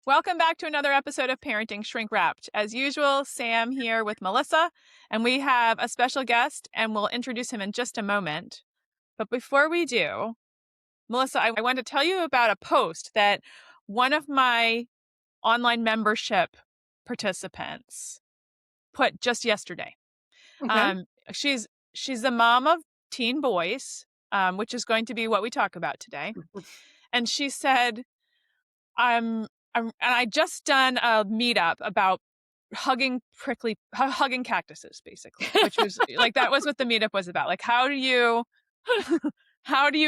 Welcome back to another episode of Parenting Shrink Wrapped. As usual, Sam here with Melissa, and we have a special guest, and we'll introduce him in just a moment. But before we do, Melissa, I want to tell you about a post that one of my online membership participants put just yesterday. Okay. She's the mom of teen boys, which is going to be what we talk about today. And she said, and I just done a meetup about hugging cactuses, basically, which was like, that was what the meetup was about. Like, how do you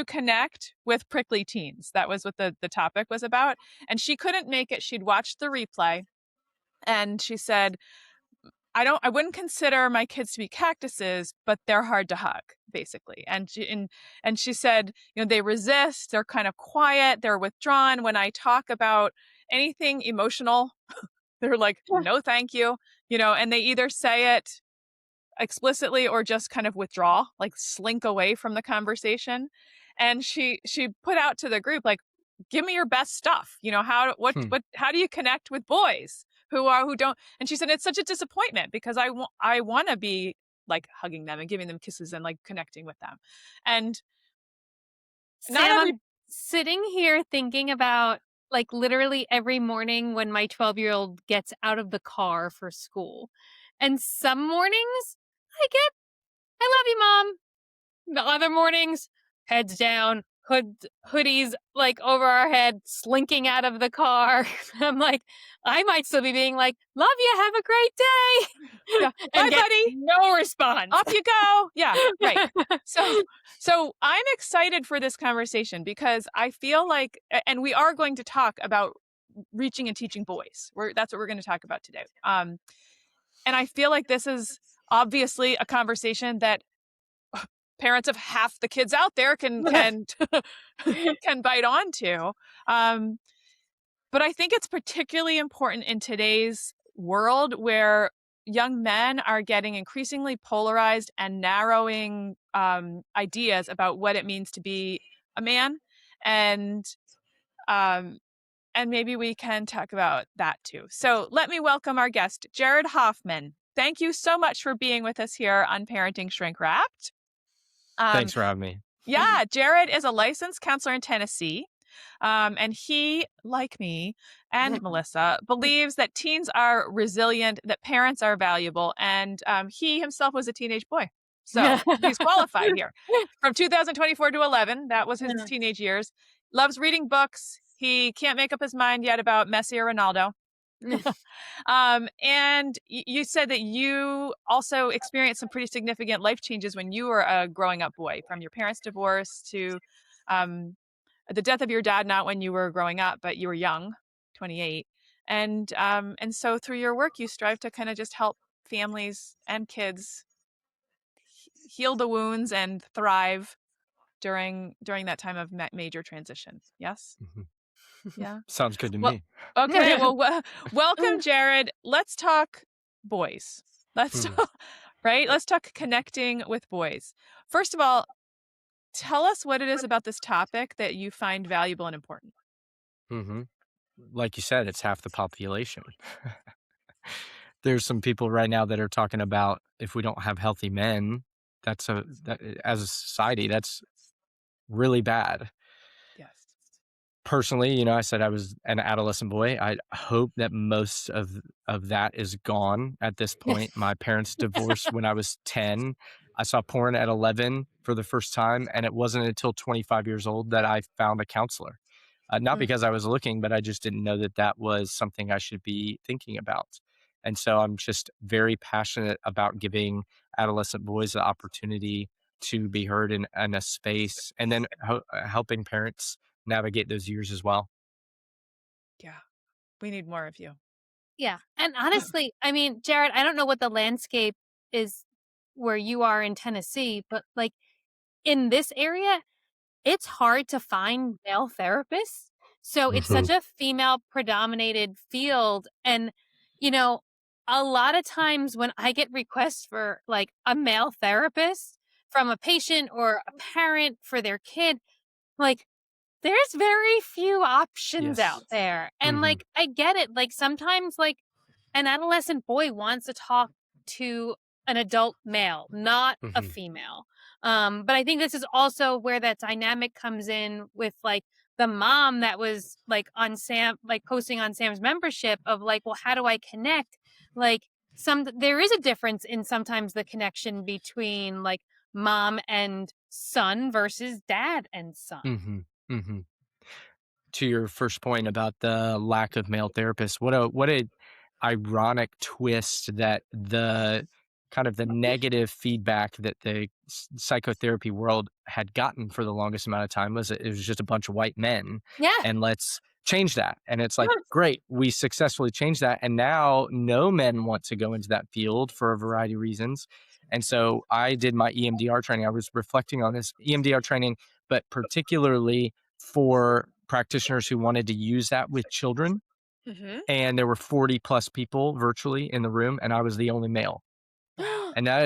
connect with prickly teens? That was what the topic was about. And she couldn't make it. She'd watched the replay and she said, I wouldn't consider my kids to be cactuses, but they're hard to hug, basically. And she said, they resist, they're kind of quiet, they're withdrawn. When I talk about anything emotional, they're like, no, thank you. And they either say it explicitly or just kind of withdraw, like slink away from the conversation. And she put out to the group, like, give me your best stuff. How do you connect with boys who don't? And she said, it's such a disappointment because I want to be like hugging them and giving them kisses and like connecting with them. And Sam, I'm sitting here thinking about like literally every morning when my 12-year-old gets out of the car for school. And some mornings I love you, Mom. The other mornings, heads down, hoodies like over our head, slinking out of the car. I'm like, I might still be being like, love you, have a great day. Yeah. And Bye, get buddy. no response. Off you go. Yeah, right. So I'm excited for this conversation because I feel like, and we are going to talk about reaching and teaching boys. That's what we're going to talk about today. And I feel like this is obviously a conversation that parents of half the kids out there can bite onto. But I think it's particularly important in today's world where young men are getting increasingly polarized and narrowing ideas about what it means to be a man. And maybe we can talk about that too. So let me welcome our guest, Jared Hoffman. Thank you so much for being with us here on Parenting Shrink Wrapped. Thanks for having me. Yeah, Jared is a licensed counselor in Tennessee. And he, like me and Melissa, believes that teens are resilient, that parents are valuable, and he himself was a teenage boy. So he's qualified here. From 2024 to 11, that was his teenage years. Loves reading books. He can't make up his mind yet about Messi or Ronaldo. And you said that you also experienced some pretty significant life changes when you were a growing up boy, from your parents' divorce to the death of your dad, not when you were growing up, but you were young, 28. And so through your work, you strive to kind of just help families and kids heal the wounds and thrive during that time of major transition. Yes? Mm-hmm. Yeah. Sounds good to me. Okay. Well, welcome, Jared. Let's talk boys. Let's talk connecting with boys. First of all, tell us what it is about this topic that you find valuable and important. Mm-hmm. Like you said, it's half the population. There's some people right now that are talking about if we don't have healthy men, that as a society, that's really bad. Yes. Personally, I said I was an adolescent boy. I hope that most of that is gone at this point. My parents divorced when I was 10. I saw porn at 11 for the first time, and it wasn't until 25 years old that I found a counselor. Not because I was looking, but I just didn't know that was something I should be thinking about. And so I'm just very passionate about giving adolescent boys the opportunity to be heard in a space, and then helping parents navigate those years as well. Yeah. We need more of you. Yeah. And honestly, I mean, Jared, I don't know what the landscape is where you are in Tennessee, but like in this area, it's hard to find male therapists. So it's such a female predominated field. And, a lot of times when I get requests for like a male therapist from a patient or a parent for their kid, like there's very few options out Yes. there. And Mm-hmm. like, I get it. Like, sometimes, like, an adolescent boy wants to talk to an adult male, not a Mm-hmm. female. But I think this is also where that dynamic comes in with like the mom that was like on Sam, like posting on Sam's membership of like, well, how do I connect? Like, there is a difference in sometimes the connection between like mom and son versus dad and son. Mm-hmm. Mm-hmm. To your first point about the lack of male therapists, what a ironic twist that the kind of the negative feedback that the psychotherapy world had gotten for the longest amount of time was it was just a bunch of white men, Yeah. and let's change that. And it's like, Yes. great, we successfully changed that, and now no men want to go into that field for a variety of reasons. And so I did my EMDR training. I was reflecting on this EMDR training, but particularly for practitioners who wanted to use that with children. Mm-hmm. And there were 40 plus people virtually in the room, and I was the only male. Wow. And that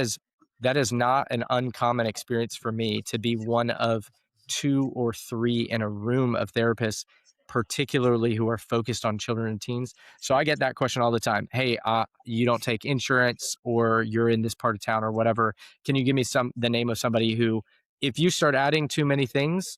is not an uncommon experience for me to be one of 2 or 3 in a room of therapists, particularly who are focused on children and teens. So I get that question all the time. Hey, you don't take insurance, or you're in this part of town or whatever. Can you give me the name of somebody who, if you start adding too many things,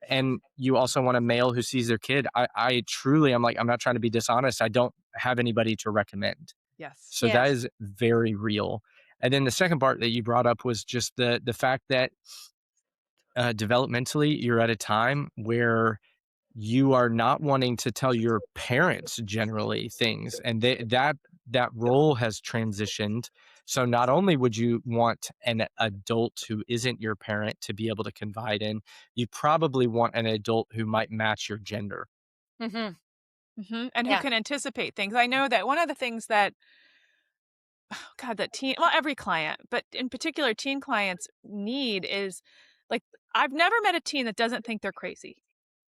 and you also want a male who sees their kid, I truly, I'm like, I'm not trying to be dishonest. I don't have anybody to recommend. Yes. So that Yes. is very real. And then the second part that you brought up was just the fact that developmentally you're at a time where you are not wanting to tell your parents generally things, and that role has transitioned. So not only would you want an adult who isn't your parent to be able to confide in, you probably want an adult who might match your gender. Mm-hmm. Mm-hmm. And who Yeah. can anticipate things. I know that one of the things that, God, that well, every client, but in particular, teen clients need is like, I've never met a teen that doesn't think they're crazy.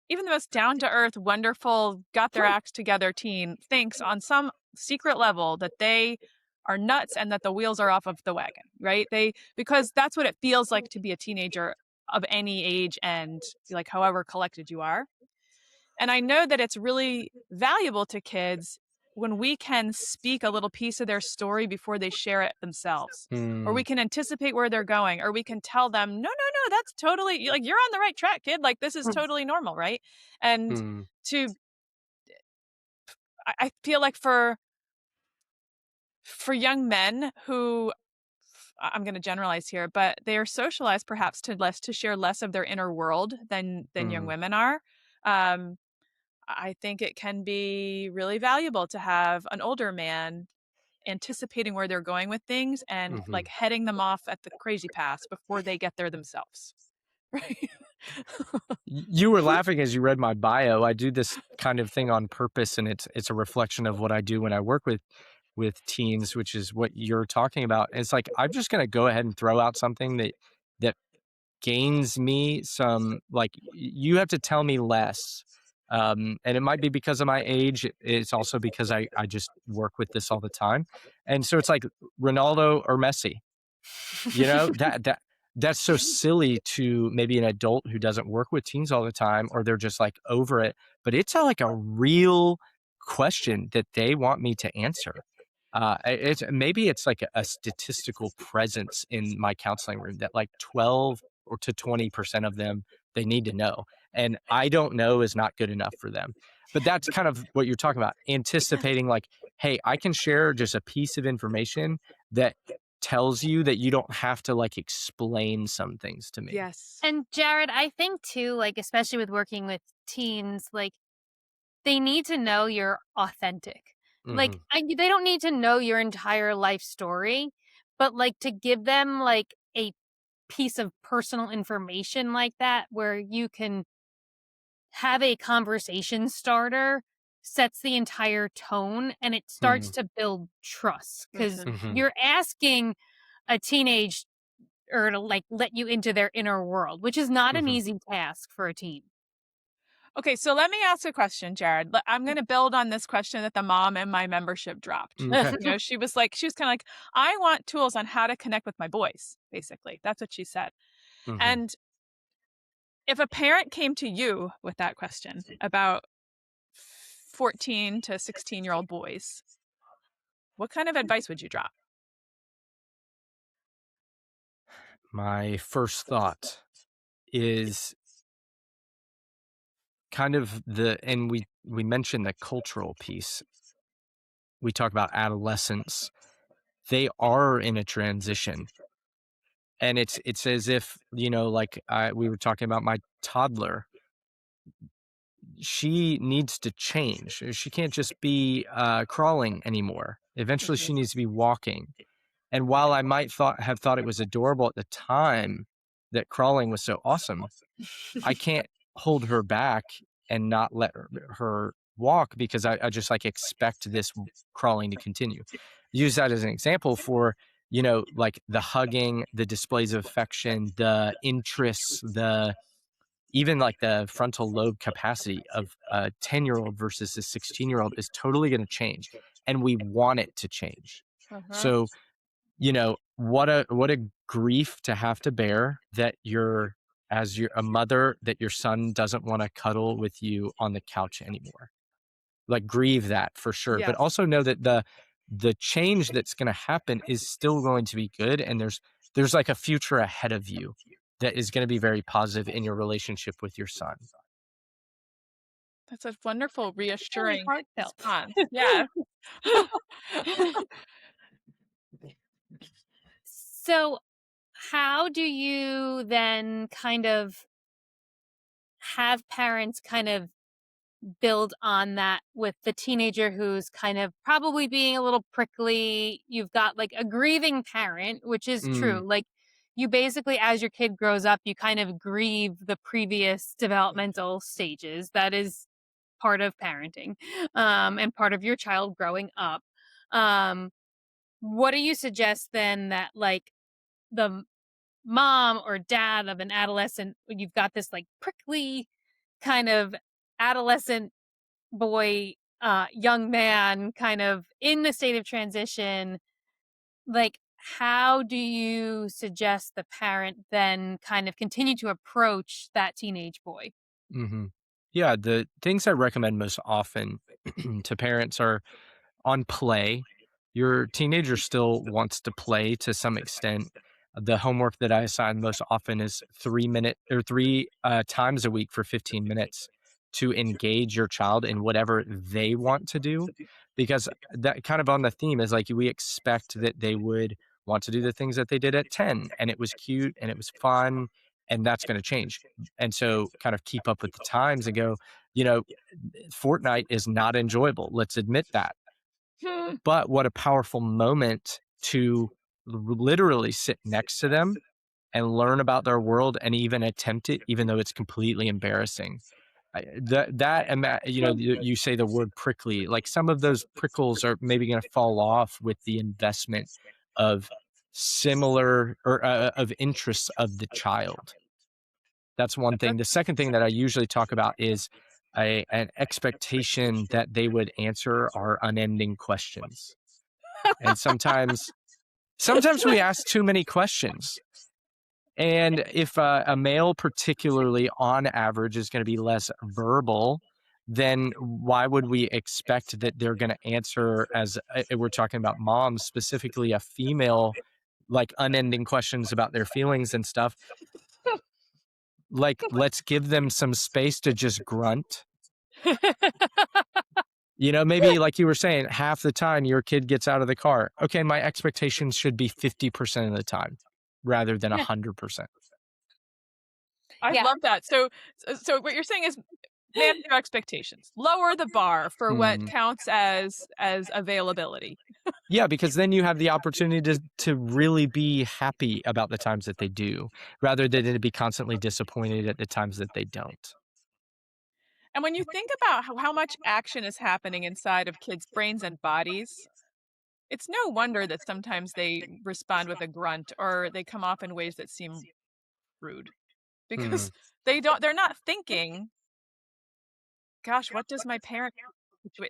Even the most down to earth, wonderful, got their acts together teen thinks on some secret level that they are nuts and that the wheels are off of the wagon, right? Because that's what it feels like to be a teenager of any age and like however collected you are. And I know that it's really valuable to kids when we can speak a little piece of their story before they share it themselves, or we Hmm. can anticipate where they're going, or we can tell them, no, no, no, that's totally like you're on the right track, kid. Like this is totally normal, right? And Hmm. to, I feel like for young men who, I'm going to generalize here, but they are socialized perhaps to share less of their inner world than young Hmm. women are. Um, I think it can be really valuable to have an older man anticipating where they're going with things and Hmm. like heading them off at the crazy pass before they get there themselves. Right. You were laughing as you read my bio. I do this kind of thing on purpose, and it's a reflection of what I do when I work with teens, which is what you're talking about. It's like I'm just going to go ahead and throw out something that gains me some, like, you have to tell me less. And it might be because of my age. It's also because I just work with this all the time. And so it's like Ronaldo or Messi, that's so silly to maybe an adult who doesn't work with teens all the time, or they're just like over it. But it's like a real question that they want me to answer. It's like a statistical presence in my counseling room that like 12 or to 20% of them they need to know, and I don't know is not good enough for them. But that's kind of what you're talking about, anticipating, like, hey, I can share just a piece of information that tells you that you don't have to like explain some things to me. Yes. And Jared, I think too, like, especially with working with teens, like, they need to know you're authentic. Like, Hmm. they don't need to know your entire life story, but like to give them like a piece of personal information like that where you can have a conversation starter sets the entire tone, and it starts Hmm. to build trust because Mhm. Hmm. you're asking a teenage or to like let you into their inner world, which is not an Hmm. easy task for a teen. Okay, so let me ask a question, Jared. I'm going to build on this question that the mom in my membership dropped. Okay. She was kind of like, I want tools on how to connect with my boys, basically. That's what she said. Hmm. And If a parent came to you with that question about 14 to 16-year-old boys, what kind of advice would you drop? My first thought is kind of and we mentioned the cultural piece. We talk about adolescence. They are in a transition. And it's as if, like we were talking about my toddler, she needs to change. She can't just be crawling anymore. Eventually, she needs to be walking. And while I might have thought it was adorable at the time that crawling was so awesome, I can't hold her back and not let her walk because I just like expect this crawling to continue. Use that as an example for, like the hugging, the displays of affection, the interests, the even like the frontal lobe capacity of a 10-year-old versus a 16-year-old is totally going to change. And we want it to change. Uh-huh. So, what a grief to have to bear that you're a mother that your son doesn't want to cuddle with you on the couch anymore. Like grieve that for sure, but Yes. also know that the change that's going to happen is still going to be good, and there's like a future ahead of you that is going to be very positive in your relationship with your son. That's a wonderful, Really reassuring heartfelt. response. Yeah. So, how do you then kind of have parents kind of build on that with the teenager who's kind of probably being a little prickly? You've got like a grieving parent, which is true. Mm, Like, you basically, as your kid grows up, you kind of grieve the previous developmental stages. That is part of parenting, and part of your child growing up. Um, what do you suggest then that like the mom or dad of an adolescent, you've got this like prickly kind of adolescent boy, young man kind of in the state of transition, like how do you suggest the parent then kind of continue to approach that teenage boy? mhm. Yeah, the things I recommend most often to parents are on play. Your teenager still wants to play to some extent. The homework that I assign most often is 3 minute or three times a week for 15 minutes to engage your child in whatever they want to do. Because that kind of on the theme is like we expect that they would want to do the things that they did at 10 and it was cute and it was fun and that's going to change. And so kind of keep up with the times and go, you know, Fortnite is not enjoyable. Let's admit that, but what a powerful moment to literally sit next to them and learn about their world and even attempt it, even though it's completely embarrassing. You say the word prickly, like some of those prickles are maybe going to fall off with the investment of similar or of interests of the child. That's one thing. The second thing that I usually talk about is an expectation that they would answer our unending questions. And sometimes we ask too many questions. And if a male, particularly on average, is going to be less verbal, then why would we expect that they're going to answer as we're talking about moms, specifically a female, like unending questions about their feelings and stuff? Like, let's give them some space to just grunt. Maybe like you were saying, half the time your kid gets out of the car. Okay, my expectations should be 50% of the time rather than 100%. I Yeah. love that. So what you're saying is manage your expectations. Lower the bar for what Mm. counts as availability. Yeah, because then you have the opportunity to really be happy about the times that they do, rather than to be constantly disappointed at the times that they don't. And when you think about how much action is happening inside of kids' brains and bodies, it's no wonder that sometimes they respond with a grunt or they come off in ways that seem rude Mm, because they're not thinking, gosh, what does my parent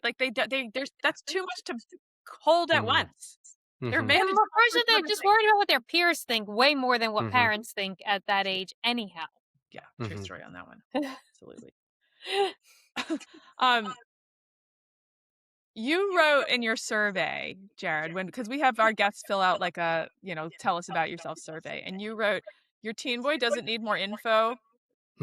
like there's that's too much to hold at mm, once. They're mhm, And managing more all so sorts of they're other just things. worried about what their peers think way more than what mhm. parents think at that age anyhow. Yeah, true Mhm. story on that one. Absolutely. Um, you wrote in your survey, Jared, because we have our guests fill out like a, tell us about yourself survey, and you wrote, your teen boy doesn't need more info,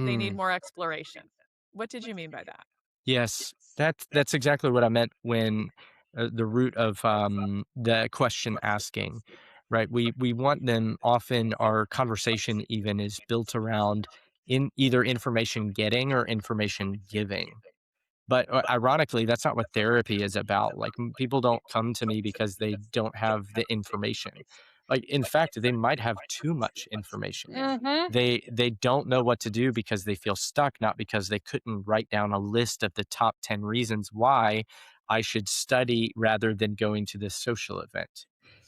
they need Mm. more exploration. What did you mean by that? Yes, that's exactly what I meant when the root of the question asking, right? We want them often. Our conversation even is built around in either information getting or information giving. But ironically, that's not what therapy is about. Like people don't come to me because they don't have the information. Like in fact, they might have too much information. Yeah. Mm-hmm. They don't know what to do because they feel stuck, not because they couldn't write down a list of the top 10 reasons why I should study rather than going to this social event.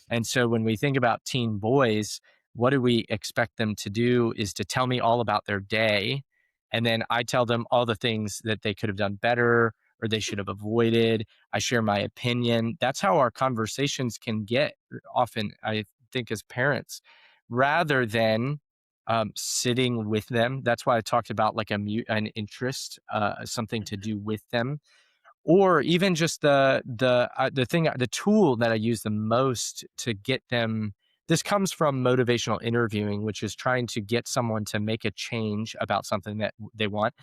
And so when we think about teen boys, what do we expect them to do is to tell me all about their day. And then I tell them all the things that they could have done better or they should have avoided. I share my opinion. That's how our conversations can get often, I think, as parents, rather than sitting with them. That's why I talked about like an interest, something to do with them, or even just the tool that I use the most to get them. This comes from motivational interviewing, which is trying to get someone to make a change about something that they want.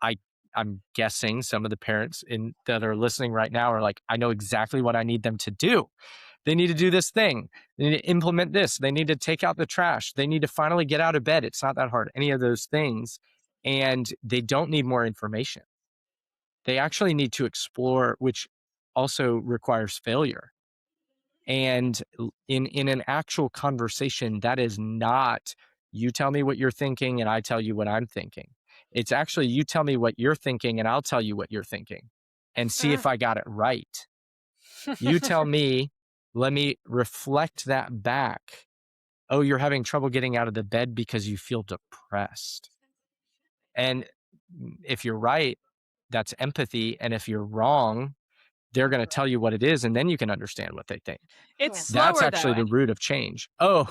I I'm guessing some of the parents that are listening right now are like, I know exactly what I need them to do. They need to do this thing. They need to implement this. They need to take out the trash. They need to finally get out of bed. It's not that hard. Any of those things. And they don't need more information. They actually need to explore, which also requires failure. And in an actual conversation, that is not you tell me what you're thinking and I tell you what I'm thinking. It's actually you tell me what you're thinking and I'll tell you what you're thinking and see if I got it right. You tell me, let me reflect that back. Oh, you're having trouble getting out of the bed because you feel depressed. And if you're right, that's empathy. And if you're wrong, they're going to tell you what it is, and then you can understand what they think. It's Yeah. That's slower though, actually the and root of change. Oh,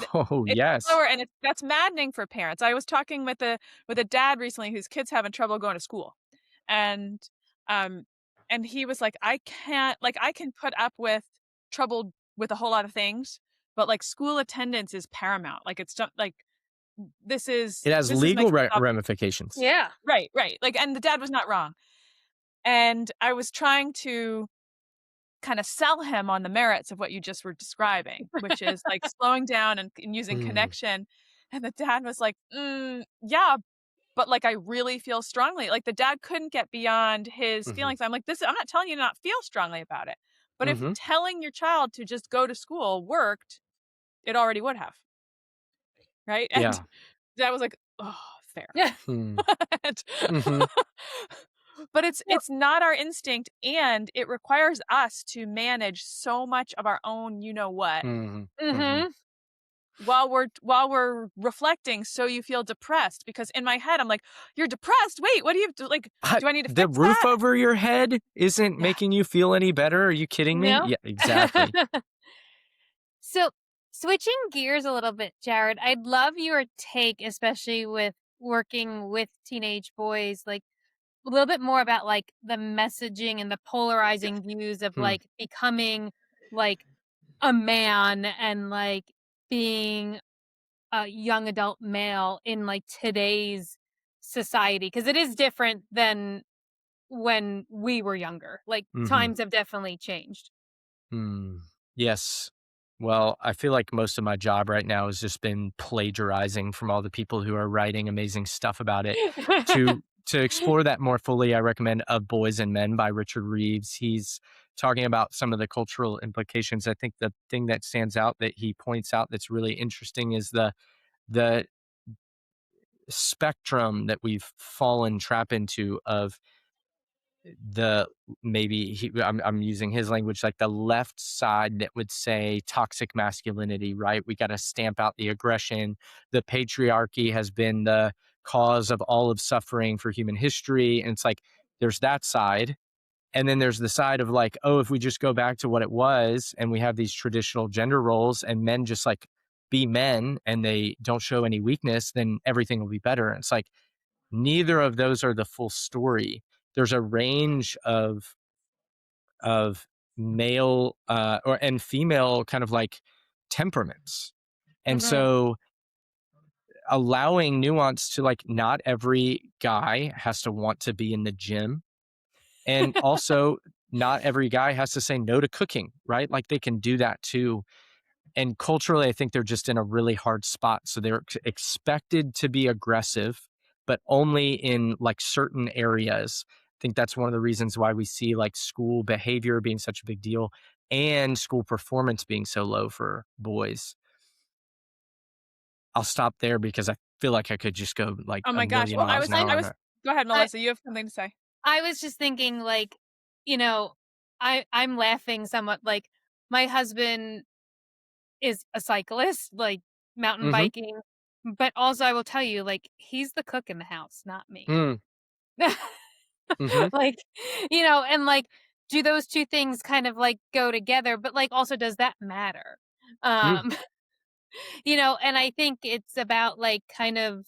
it's yes. slower, and that's maddening for parents. I was talking with a dad recently whose kid's having trouble going to school, and um, and he was like, I can't, like, I can put up with trouble with a whole lot of things, but like school attendance is paramount. Like it's just like It has this is my legal kid's top. ramifications. Yeah. Right, right. Like, and the dad was not wrong. And I was trying to kind of sell him on the merits of what you just were describing, which is like slowing down and using Mm, connection. And the dad was like, yeah, but like I really feel strongly. Like the dad couldn't get beyond his mhm, feelings. I'm like, I'm not telling you to not feel strongly about it. But if mhm. telling your child to just go to school worked, it already would have. Right. And Yeah. that was like, oh, fair. Yeah. Mm, And- mhm, but Well, it's not our instinct, and it requires us to manage so much of our own what mhm, mhm. mm-hmm. while we're reflecting, so you feel depressed, because in my head I'm like, you're depressed, wait, what do you do, like, But do I need to the fix roof that? over your head isn't Yeah. making you feel any better. Are you kidding me? No. Yeah, exactly. So, switching gears a little bit, Jared, I'd love your take, especially with working with teenage boys, like a little bit more about like the messaging and the polarizing views of Hmm, like becoming like a man and like being a young adult male in like today's society, because it is different than when we were younger. Like mhm. times have definitely changed. Hmm. Yes. Well, I feel like most of my job right now has just been plagiarizing from all the people who are writing amazing stuff about it. To explore that more fully, I recommend Of Boys and Men by Richard Reeves. He's talking about some of the cultural implications. I think the thing that stands out that he points out that's really interesting is the spectrum that we've fallen trap into of the I'm using his language, like the left side that would say toxic masculinity, right? We got to stamp out the aggression. The patriarchy has been the cause of all of suffering for human history. And it's like there's that side. And then there's the side of like, oh, if we just go back to what it was and we have these traditional gender roles and men just like be men and they don't show any weakness, then everything will be better. And it's like neither of those are the full story. There's a range of male or and female kind of like temperaments. And Mhm. so allowing nuance to like not every guy has to want to be in the gym, and also not every guy has to say no to cooking, right? Like they can do that too. And culturally, I think they're just in a really hard spot. So they're expected to be aggressive, but only in like certain areas. I think that's one of the reasons why we see like school behavior being such a big deal and school performance being so low for boys. I'll stop there because I feel like I could just go like Oh a my gosh. million Well, miles an I hour on that. go ahead, I Melissa. You have something to say. I was just thinking, like, you know, I'm laughing somewhat. Like, my husband is a cyclist, like mountain Mhm. biking, but also I will tell you, like, he's the cook in the house, not me. Mm. Mhm. Like, and like, do those two things kind of like go together? But like, also, does that matter? Mm. Um, and I think it's about like kind of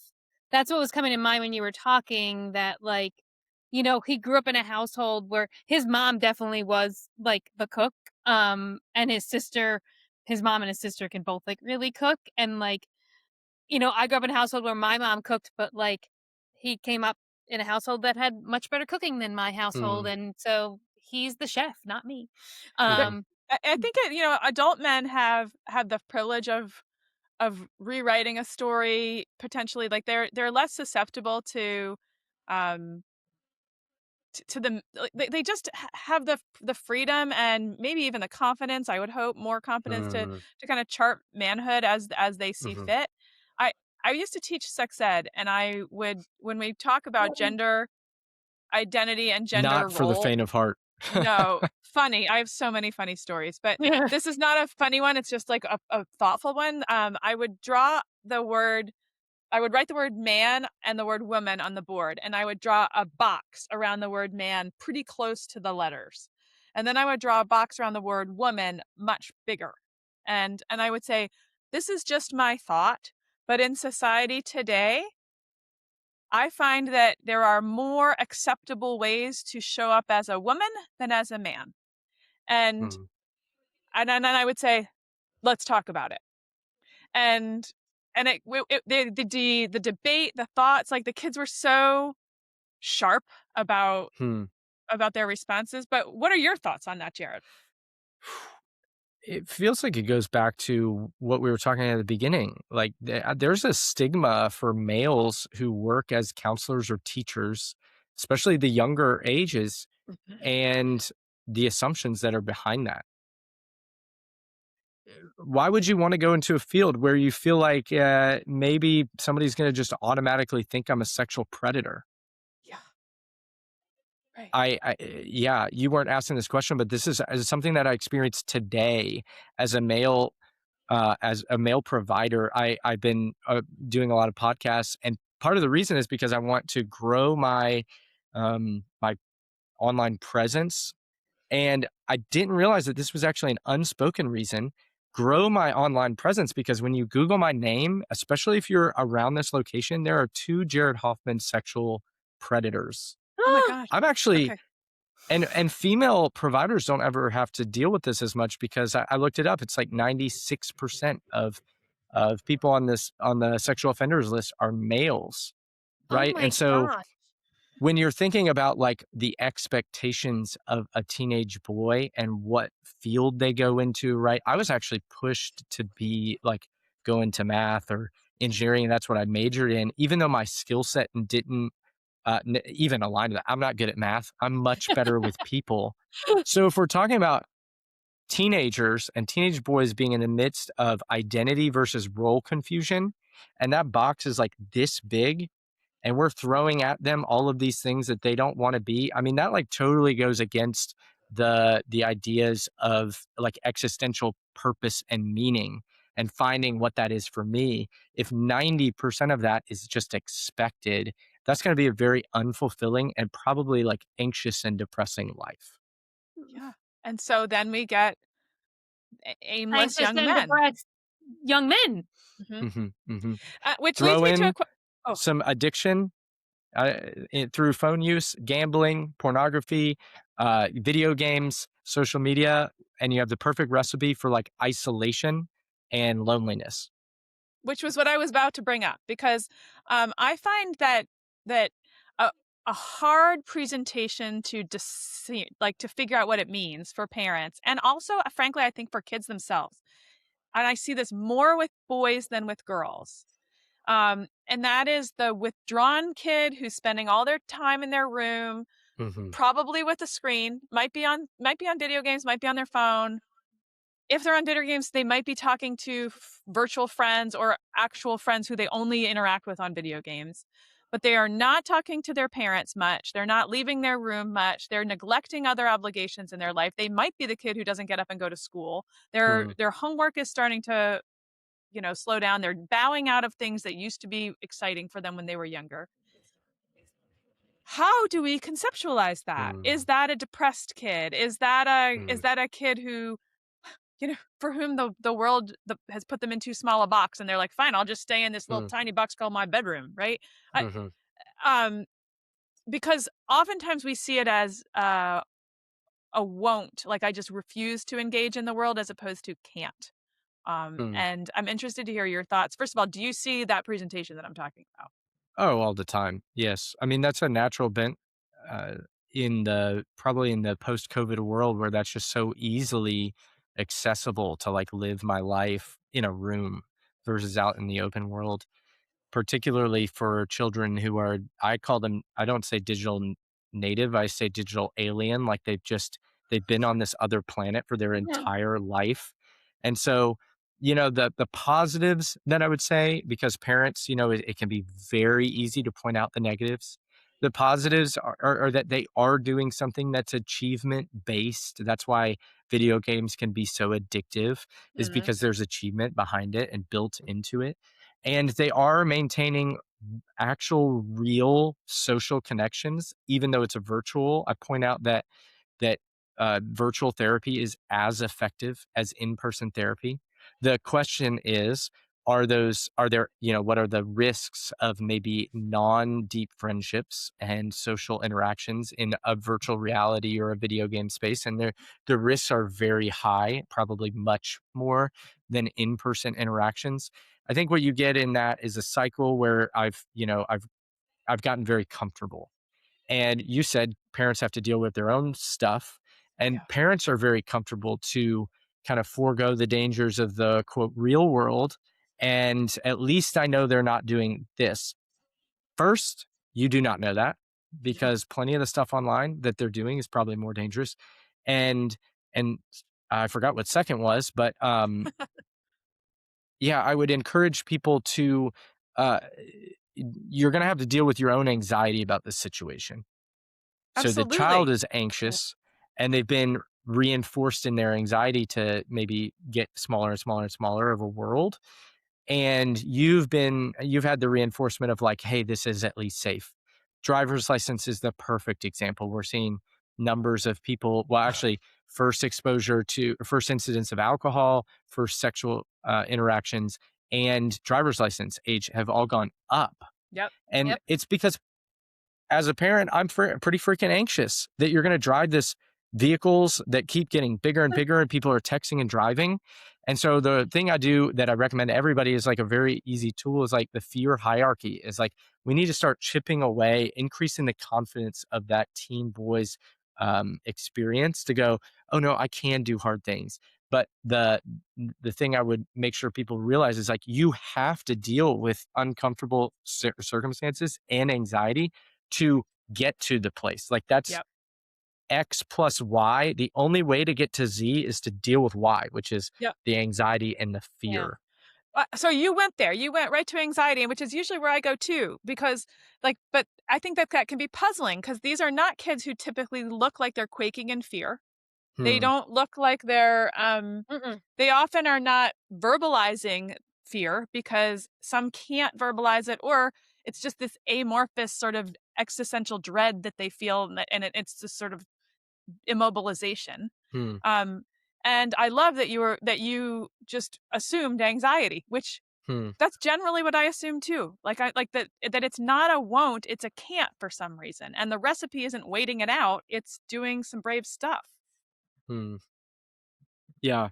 that's what was coming to mind when you were talking that like, he grew up in a household where his mom definitely was like the cook. And his mom and his sister can both like really cook. And like, I grew up in a household where my mom cooked, but like he came up in a household that had much better cooking than my household. Mm. And so he's the chef, not me. There Mhm. Um, I think adult men have the privilege of rewriting a story potentially, like, they're less susceptible to, um, to the like, they just have the freedom and maybe even the confidence, I would hope, more confidence Mm. to kinda chart manhood as they see Mhm. fit. I I used to teach sex ed, and I would when we talk about gender identity and gender Not for the role. faint of heart. No, funny. I have so many funny stories, but yeah. this is not a funny one. It's just like a thoughtful one. I would write the word man and the word woman on the board, and I would draw a box around the word man pretty close to the letters. And then I would draw a box around the word woman much bigger. And I would say, this is just my thought, but in society today, I find that there are more acceptable ways to show up as a woman than as a man. And Mm. then I would say, "Let's talk about it." And the debate, the thoughts, like, the kids were so sharp about Hmm. their responses, but what are your thoughts on that, Jared? It feels like it goes back to what we were talking at the beginning. Like there's a stigma for males who work as counselors or teachers, especially the younger ages, and the assumptions that are behind that. Why would you want to go into a field where you feel like maybe somebody's going to just automatically think I'm a sexual predator? Yeah, right. Yeah, you weren't asking this question, but this is something that I experienced today as a male. As a male provider, I've been doing a lot of podcasts, and part of the reason is because I want to grow my online presence. And I didn't realize that this was actually an unspoken reason. Grow my online presence because when you Google my name, especially if you're around this location, there are two Jared Hoffman sexual predators. Oh my gosh. I'm actually Okay. and female providers don't ever have to deal with this as much because I looked it up. It's like 96% of people on the sexual offenders list are males, Oh right? my And so god. when you're thinking about like the expectations of a teenage boy and what field they go into, right? I was actually pushed to be like go into math or engineering. And that's what I majored in, even though my skill set didn't even align to that. I'm not good at math. I'm much better with people. So if we're talking about teenagers and teenage boys being in the midst of identity versus role confusion, and that box is like this big, and we're throwing at them all of these things that they don't want to be. I mean, that like totally goes against the ideas of like existential purpose and meaning and finding what that is for me. If 90% of that is just expected, that's going to be a very unfulfilling and probably like anxious and depressing life. Yeah. And so then we get aimless Anxious young and men. depressed. young men. Mhm. Which leads Throw me to a in oh, some addiction through phone use, gambling, pornography, video games, social media, and you have the perfect recipe for like isolation and loneliness. which was what I was about to bring up because I find that a, a hard presentation to like to figure out what it means for parents and also frankly I think for kids themselves. And I see this more with boys than with girls. And that is the withdrawn kid who's spending all their time in their room, Hmm. probably with a screen, might be on video games, might be on their phone. If they're on video games, they might be talking to virtual friends or actual friends who they only interact with on video games. But they are not talking to their parents much. They're not leaving their room much. They're neglecting other obligations in their life. They might be the kid who doesn't get up and go to school. Their homework is starting to, slow down. They're bowing out of things that used to be exciting for them when they were younger. How do we conceptualize that? Is that a depressed kid? Is that a kid who, for whom the world has put them in too small a box and they're like, fine, I'll just stay in this little tiny box called my bedroom, right? I, um, because oftentimes we see it as a won't, like I just refuse to engage in the world as opposed to can't. And I'm interested to hear your thoughts. First of all, do you see that presentation that I'm talking about? Oh, all the time. Yes. I mean, that's a natural bent uh, in the probably in the post COVID world where that's just so easily accessible to like live my life in a room versus out in the open world, particularly for children who are, I call them, I don't say native, I say digital alien, like they've been on this other planet for their Yeah. entire life. And so, the positives that I would say, because parents, it can be very easy to point out the negatives. The positives are that they are doing something that's achievement based. That's why video games can be so addictive, is Mm-hmm. because there's achievement behind it and built into it. And they are maintaining actual real social connections, even though it's a virtual. I point out that virtual therapy is as effective as in-person therapy. The question is, what are the risks of maybe non-deep friendships and social interactions in a virtual reality or a video game space? And the risks are very high, probably much more than in-person interactions. I think what you get in that is a cycle where I've gotten very comfortable. And you said parents have to deal with their own stuff, and Yeah. parents are very comfortable to kind of forego the dangers of the quote real world. And at least I know they're not doing this. First, you do not know that because plenty of the stuff online that they're doing is probably more dangerous. And I forgot what second was, but yeah, I would encourage people to uh you're going to have to deal with your own anxiety about this situation. So the child Absolutely. is anxious and they've been reinforced in their anxiety to maybe get smaller and smaller and smaller of a world. And you've had the reinforcement of like, hey, this is at least safe. Driver's license is the perfect example. We're seeing numbers of people, well, actually, first incidents of alcohol, first sexual interactions, and driver's license age have all gone up. Yep. And Yep. it's because as a parent, I'm pretty freaking anxious that you're going to drive this vehicles that keep getting bigger and bigger, and people are texting and driving. And so the thing I do that I recommend to everybody is like a very easy tool is like the fear hierarchy. Is like we need to start chipping away, increasing the confidence of that teen boy's experience to go, oh no, I can do hard things. But the thing I would make sure people realize is like you have to deal with uncomfortable circumstances and anxiety to get to the place. Like that's Yep. X plus Y. The only way to get to Z is to deal with Y, which is Yep. the anxiety and the Yeah. fear. So you went there. You went right to anxiety, which is usually where I go too, because but I think that can be puzzling because these are not kids who typically look like they're quaking in fear. They Hmm. don't look like they're Mm-mm. they often are not verbalizing fear because some can't verbalize it or it's just this amorphous sort of existential dread that they feel and it's this sort of immobilization. Hmm. Um And I love that you just assumed anxiety, which that's generally what I assume too. Like I like that it's not a won't, it's a can't for some reason. And the recipe isn't waiting it out, it's doing some brave stuff. Hmm. Yeah.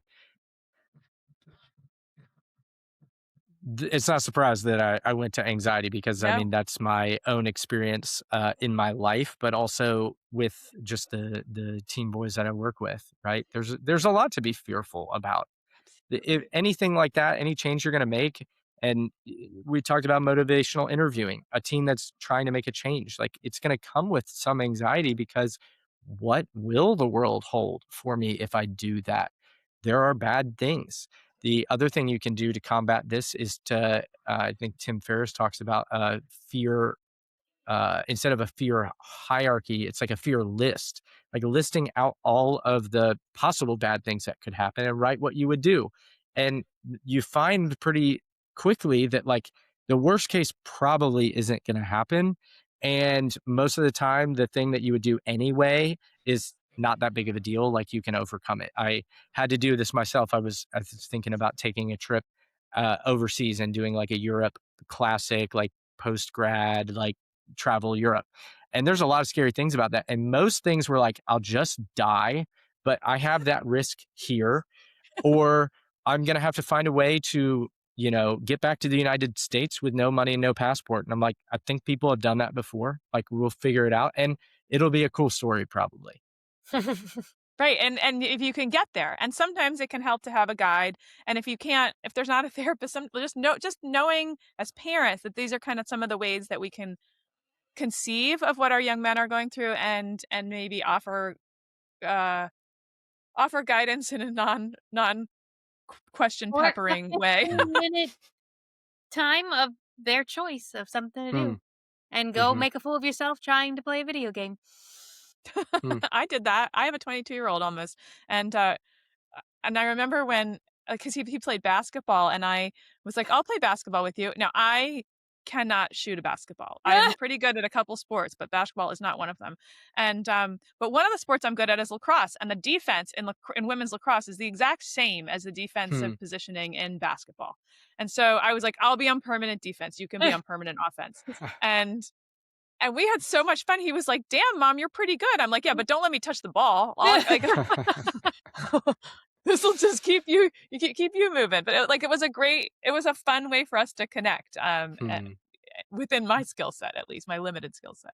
It's not a surprise that I went to anxiety because I No. mean that's my own experience in my life, but also with just the teen boys that I work with. Right? There's a lot to be fearful about. If anything like that, any change you're going to make, and we talked about motivational interviewing, a team that's trying to make a change, like it's going to come with some anxiety because what will the world hold for me if I do that? There are bad things. The other thing you can do to combat this is to, I think Tim Ferriss talks about fear instead of a fear hierarchy, it's like a fear list, like listing out all of the possible bad things that could happen and write what you would do. And you find pretty quickly that like the worst case probably isn't going to happen. And most of the time, the thing that you would do anyway is not that big of a deal. Like you can overcome it. I had to do this myself. I was thinking about taking a trip overseas and doing like a Europe classic, like post grad, like travel Europe. And there's a lot of scary things about that. And most things were like, I'll just die, but I have that risk here, or I'm going to have to find a way to, get back to the United States with no money and no passport. And I'm like, I think people have done that before. Like, we'll figure it out. And it'll be a cool story, probably. Right. And if you can get there, and sometimes it can help to have a guide. And if there's not a therapist, just knowing as parents that these are kind of some of the ways that we can conceive of what our young men are going through, and maybe offer guidance in a non question Or a peppering way. 15-minute time of their choice of something to do. Mm, And go hmm make a fool of yourself trying to play a video game. mm, I did that. I have a 22-year-old almost, and I remember when, because he played basketball, and I was like, I'll play basketball with you. Now, I cannot shoot a basketball. I'm pretty good at a couple sports, but basketball is not one of them. And but one of the sports I'm good at is lacrosse, and the defense in women's lacrosse is the exact same as the defensive mm. positioning in basketball. And so I was like, I'll be on permanent defense. You can be on permanent offense. And we had so much fun. He was like, "Damn, Mom, you're pretty good." I'm like, "Yeah, but don't let me touch the ball. This will just keep you moving." But it was a fun way for us to connect. Within my skill set, at least my limited skill set.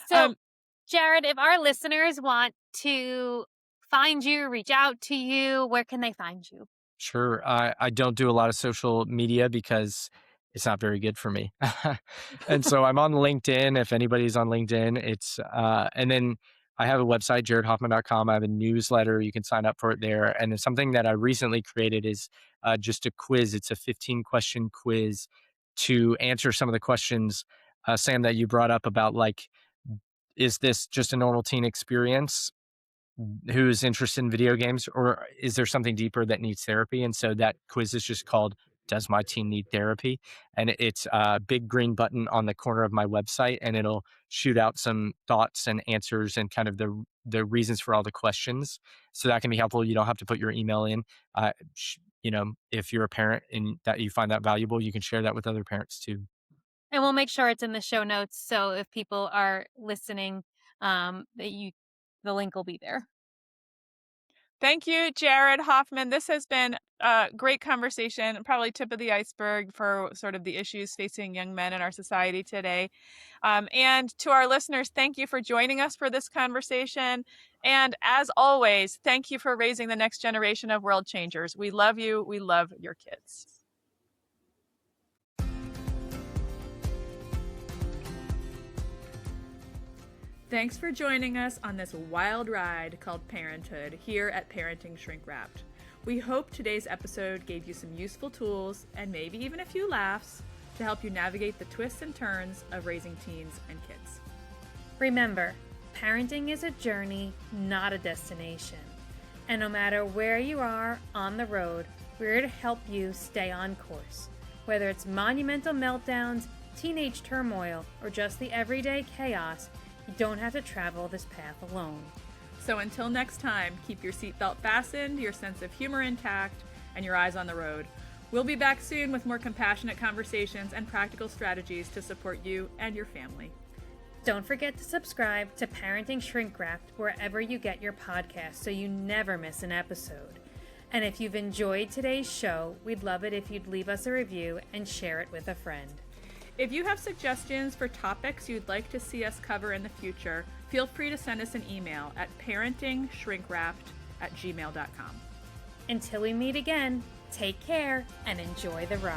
So, Jared, if our listeners want to find you, reach out to you, where can they find you? Sure. I don't do a lot of social media because it's not very good for me. And so I'm on LinkedIn. If anybody's on LinkedIn, and then I have a website, jaredhoffman.com. I have a newsletter. You can sign up for it there. And then something that I recently created is just a quiz. It's a 15-question quiz to answer some of the questions, Sam, that you brought up about like, is this just a normal teen experience? Who's interested in video games, or is there something deeper that needs therapy? And so that quiz is just called "Does My Teen Need Therapy?" And it's a big green button on the corner of my website, and it'll shoot out some thoughts and answers and kind of the reasons for all the questions. So that can be helpful. You don't have to put your email in. If you're a parent and that you find that valuable, you can share that with other parents too. And we'll make sure it's in the show notes. So if people are listening, the link will be there. Thank you, Jared Hoffman. This has been a great conversation, probably tip of the iceberg for sort of the issues facing young men in our society today. And to our listeners, thank you for joining us for this conversation. And as always, thank you for raising the next generation of world changers. We love you. We love your kids. Thanks for joining us on this wild ride called parenthood here at Parenting Shrink Wrapped. We hope today's episode gave you some useful tools and maybe even a few laughs to help you navigate the twists and turns of raising teens and kids. Remember, parenting is a journey, not a destination. And no matter where you are on the road, we're here to help you stay on course. Whether it's monumental meltdowns, teenage turmoil, or just the everyday chaos, you don't have to travel this path alone. So until next time, keep your seatbelt fastened, your sense of humor intact, and your eyes on the road. We'll be back soon with more compassionate conversations and practical strategies to support you and your family. Don't forget to subscribe to Parenting Shrink Wrapped wherever you get your podcasts so you never miss an episode. And if you've enjoyed today's show, we'd love it if you'd leave us a review and share it with a friend. If you have suggestions for topics you'd like to see us cover in the future, feel free to send us an email at parentingshrinkwrapped@gmail.com. Until we meet again, take care and enjoy the ride.